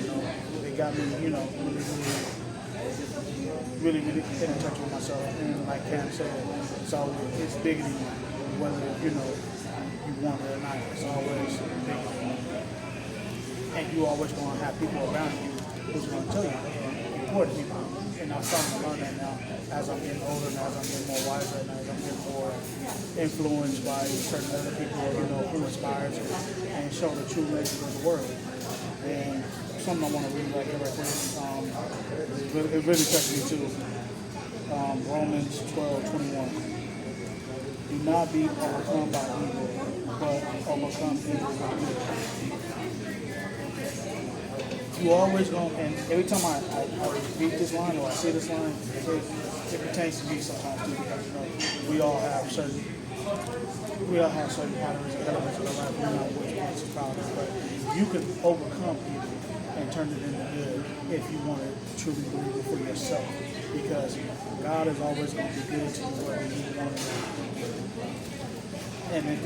it got me, really in touch with myself. And like Cam said, it's bigger than you, whether, you want it or not. It's always bigger than you. And you always going to have people around you who's going to tell you important people. And I'm starting to learn that now as I'm getting older and as I'm getting more wiser and as I'm getting more influenced by certain other people, who inspires and show the true nature of the world. And something I want to read right here, right there. It really touched me too. Romans 12:21. Do not be overcome by evil, but overcome evil with good. You always going, and every time I read this line or I see this line, it pertains to me sometimes too, because we all have certain patterns and elements in our life. We know which ones is powerful, but you can overcome evil and turn it into good if you want to truly believe it for yourself, because God is always going to be good to you whether you want to. And in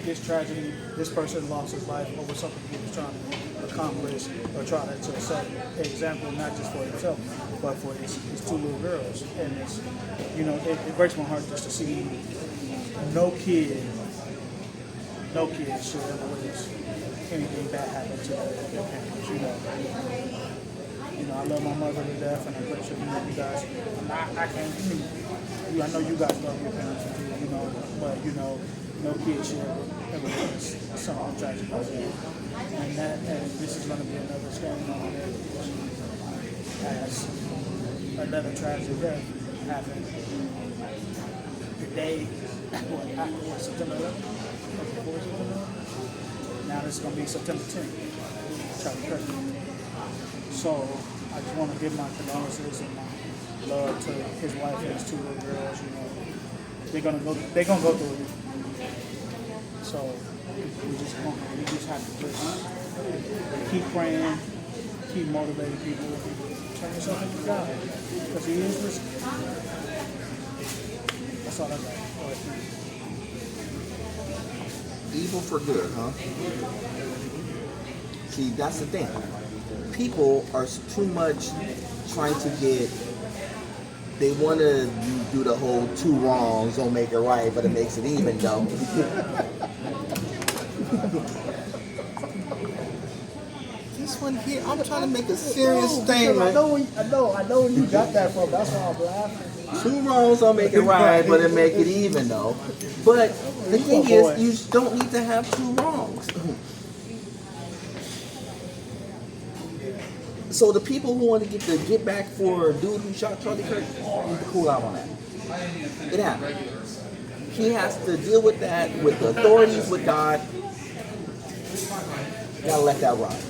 this tragedy, this person lost his life over something he was trying to accomplish or trying to set an example, not just for himself, but for his two little girls. And it breaks my heart just to see no kid should ever witness anything bad happen to their parents. I love my mother to death, and I'm pretty sure you guys. I can't. I know you guys love your parents too, but no kid should ever witness something tragic like that. And this is going to be another standing on there as another tragic death happened the day after September 11th. Now this is going to be September 10th. Charlie Kirk. So I just want to give my condolences and my love to his wife and his two little girls. They're gonna go through it. So we just have to just keep praying, keep motivating people, turn yourself into God, because He is listening. That's all I got. Evil for good, huh? See, that's the thing. People are too much trying to they want to do the whole two wrongs don't make it right, but it makes it even, though. This one here, I'm trying to make a serious statement. I know where you got that from. That's why I'm laughing. Two wrongs don't make it right, but it make it even, though. But the thing is, you don't need to have two wrongs. So the people who want to get back for a dude who shot Charlie Kirk, need to cool out on that. It happened. He has to deal with that with the authorities, with God. You gotta let that ride.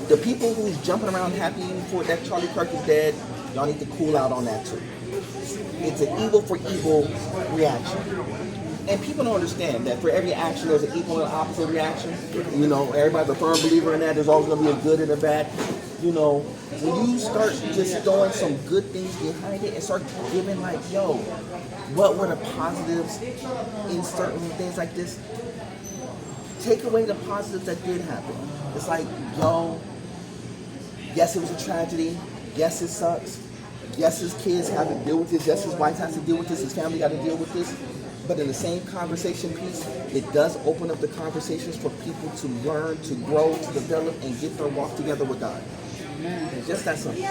The people who's jumping around happy for that Charlie Kirk is dead, y'all need to cool out on that too. It's an evil for evil reaction. And people don't understand that for every action there's an equal and opposite reaction. Everybody's a firm believer in that. There's always going to be a good and a bad. When you start just throwing some good things behind it and start giving what were the positives in certain things like this? Take away the positives that did happen. It's like, yes, it was a tragedy. Yes, it sucks. Yes, his kids have to deal with this. Yes, his wife has to deal with this. His family got to deal with this. But in the same conversation piece, it does open up the conversations for people to learn, to grow, to develop, and get their walk together with God. It's just that simple.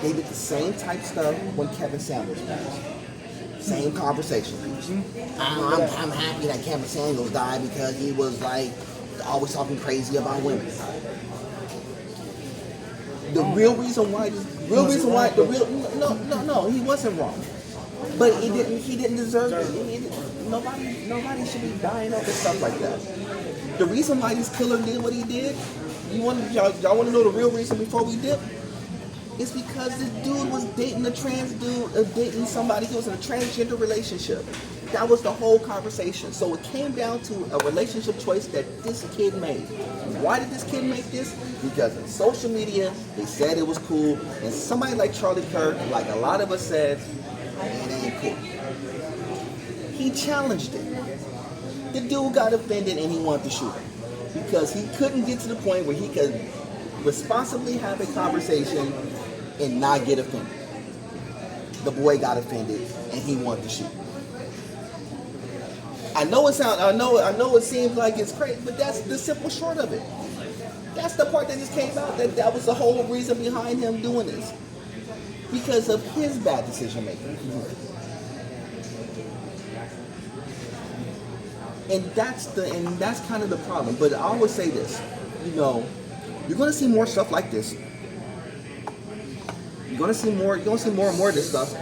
They did the same type stuff when Kevin Samuels passed. Same conversation piece. I'm happy that Kevin Samuels died because he was always talking crazy about women. The real reason why Real reason why no, he wasn't wrong. But he didn't deserve it. Nobody should be dying over stuff like that. The reason why this killer did what he did, y'all want to know the real reason before we dip? It's because this dude was dating a trans dude, dating somebody who was in a transgender relationship. That was the whole conversation. So it came down to a relationship choice that this kid made. Why did this kid make this? Because in social media, they said it was cool. And somebody like Charlie Kirk, like a lot of us said, it ain't cool. He challenged it. The dude got offended and he wanted to shoot him. Because he couldn't get to the point where he could responsibly have a conversation and not get offended. The boy got offended and he wanted to shoot. I know it seems like it's crazy, but that's the simple short of it. That's the part that just came out, that was the whole reason behind him doing this. Because of his bad decision making. And that's kind of the problem. But I always say this, you're gonna see more stuff like this. You're gonna see more and more of this stuff.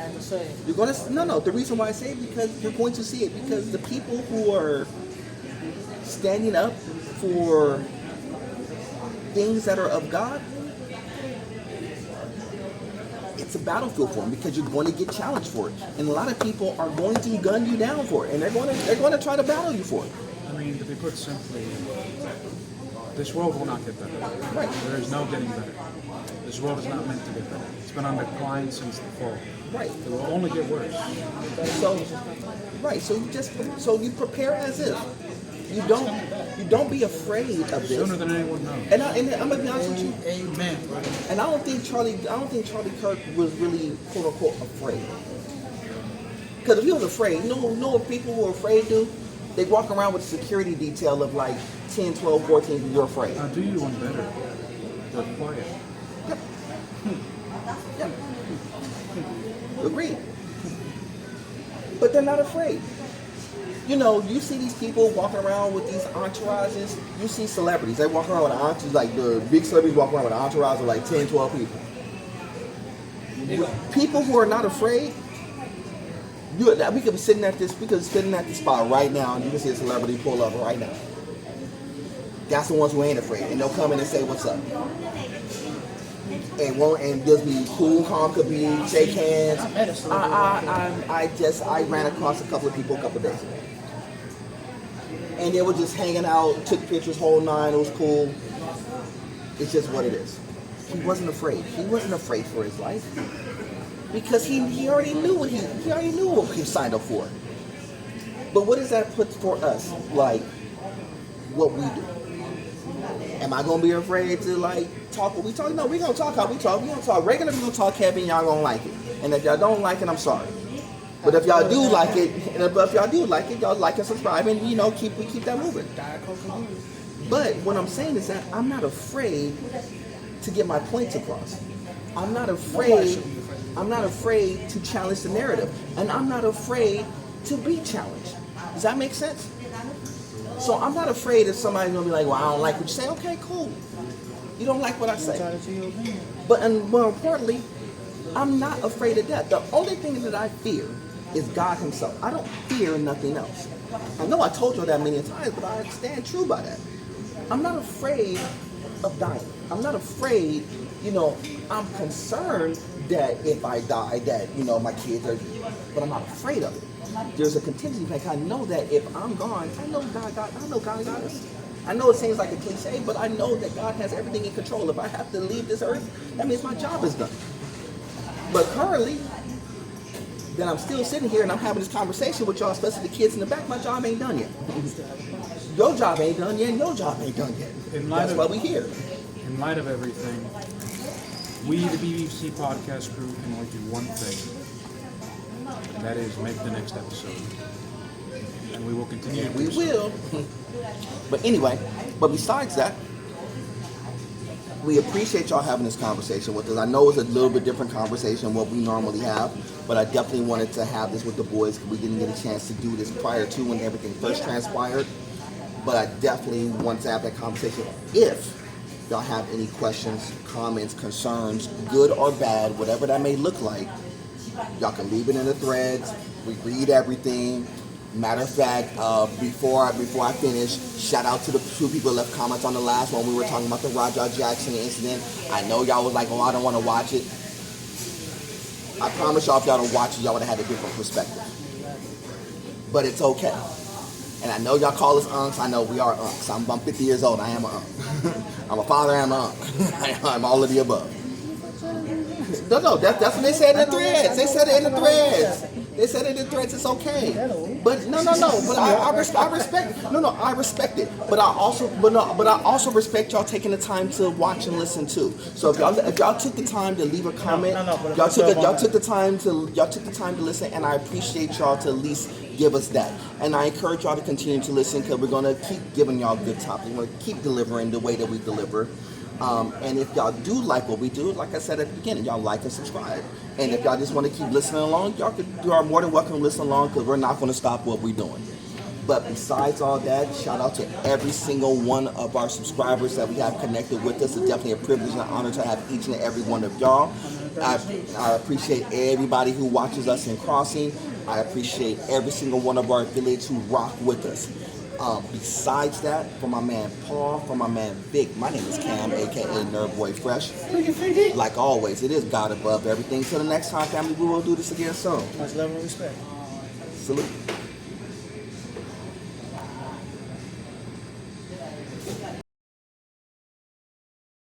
The reason why I say it, because you're going to see it, because the people who are standing up for things that are of God, it's a battlefield for them, because you're going to get challenged for it, and a lot of people are going to gun you down for it, and they're going to try to battle you for it. I mean, to be put simply, this world will not get better. Right. There is no getting better. This world is not meant to get better. It's been on decline since the fall. Right. It will only get worse. So you prepare as if you don't be afraid of this. Sooner than anyone knows. And I'm gonna be honest with you. Amen. And I don't think Charlie Kirk was really quote unquote afraid. Because if he was afraid, you know what people who are afraid do? They walk around with a security detail of like 10, 12, 14, you're afraid. Now do you one better. They're quiet. Yep. Agreed. But they're not afraid. You see these people walking around with these entourages. You see celebrities. They walk around with entourages, like the big celebrities walk around with an entourage of like 10, 12 people. People who are not afraid, we could be sitting at this spot right now, and you can see a celebrity pull up right now. That's the ones who ain't afraid, and they'll come in and say, "What's up?" And just be cool, calm, could be shake hands. I ran across a couple of people a couple of days ago, and they were just hanging out, took pictures, whole nine. It was cool. It's just what it is. He wasn't afraid. He wasn't afraid for his life, because he already knew what he signed up for. But what does that put for us? Like what we do. Am I gonna be afraid to like talk what we talk? No, we gonna talk how we talk. We gonna talk regular. We gonna talk heavy, and y'all gonna like it. And if y'all don't like it, I'm sorry. But if y'all do like it, y'all like and subscribe, and we keep that moving. But what I'm saying is that I'm not afraid to get my points across. I'm not afraid to challenge the narrative, and I'm not afraid to be challenged. Does that make sense? So I'm not afraid if somebody's gonna be like, "Well, I don't like what you say." Okay, cool. You don't like what I say. But and more importantly, I'm not afraid of death. The only thing that I fear is God Himself. I don't fear nothing else. I know I told you that many times, but I stand true by that. I'm not afraid of dying. I'm not afraid. I'm concerned that if I die, that my kids are. But I'm not afraid of it. There's a contingency plan. I know that if I'm gone, I know God got us. I know it seems like a cliche, but I know that God has everything in control. If I have to leave this earth, that means my job is done. But currently, that I'm still sitting here and I'm having this conversation with y'all, especially the kids in the back, my job ain't done yet. Your job ain't done yet, and your job ain't done yet. That's why we here. In light of everything, we, the PVC Podcast Crew, can only do one thing. And that is make the next episode. And we will continue to do so. We will. But anyway, besides that, we appreciate y'all having this conversation with us. I know it's a little bit different conversation than what we normally have, but I definitely wanted to have this with the boys because we didn't get a chance to do this prior to when everything first transpired. But I definitely want to have that conversation if y'all have any questions, comments, concerns, good or bad, whatever that may look like, y'all can leave it in the threads. We read everything. Matter of fact, before I finish, shout out to the two people that left comments on the last one. We were talking about the Roger Jackson incident. I know y'all was like, oh, I don't want to watch it. I promise y'all, if y'all don't watch it, y'all would have had a different perspective. But it's okay. And I know y'all call us unks. I know we are unks. I'm 50 years old. I am an unk. I'm a father. I'm an unk. I'm all of the above. No, that's what they said in the threads. They said it in the threads. They said it in the threads. It's okay. But no. But I respect. No, I respect it. But I also respect y'all taking the time to watch and listen too. So if y'all took the time to leave a comment, y'all took the time to listen, and I appreciate y'all to at least give us that. And I encourage y'all to continue to listen, because we're gonna keep giving y'all good topics. We're gonna keep delivering the way that we deliver. And if y'all do like what we do, like I said at the beginning, y'all like and subscribe. And if y'all just want to keep listening along, you are more than welcome to listen along, because we're not going to stop what we're doing. But besides all that, shout out to every single one of our subscribers that we have connected with us. It's definitely a privilege and an honor to have each and every one of y'all. I appreciate everybody who watches us in Crossing. I appreciate every single one of our affiliates who rock with us. Besides that, for my man Paul, for my man Vic, my name is Cam, aka Nerd Boy Fresh. Like always, it is God above everything. Till the next time, family, we will do this again soon. Much love and respect. Salute.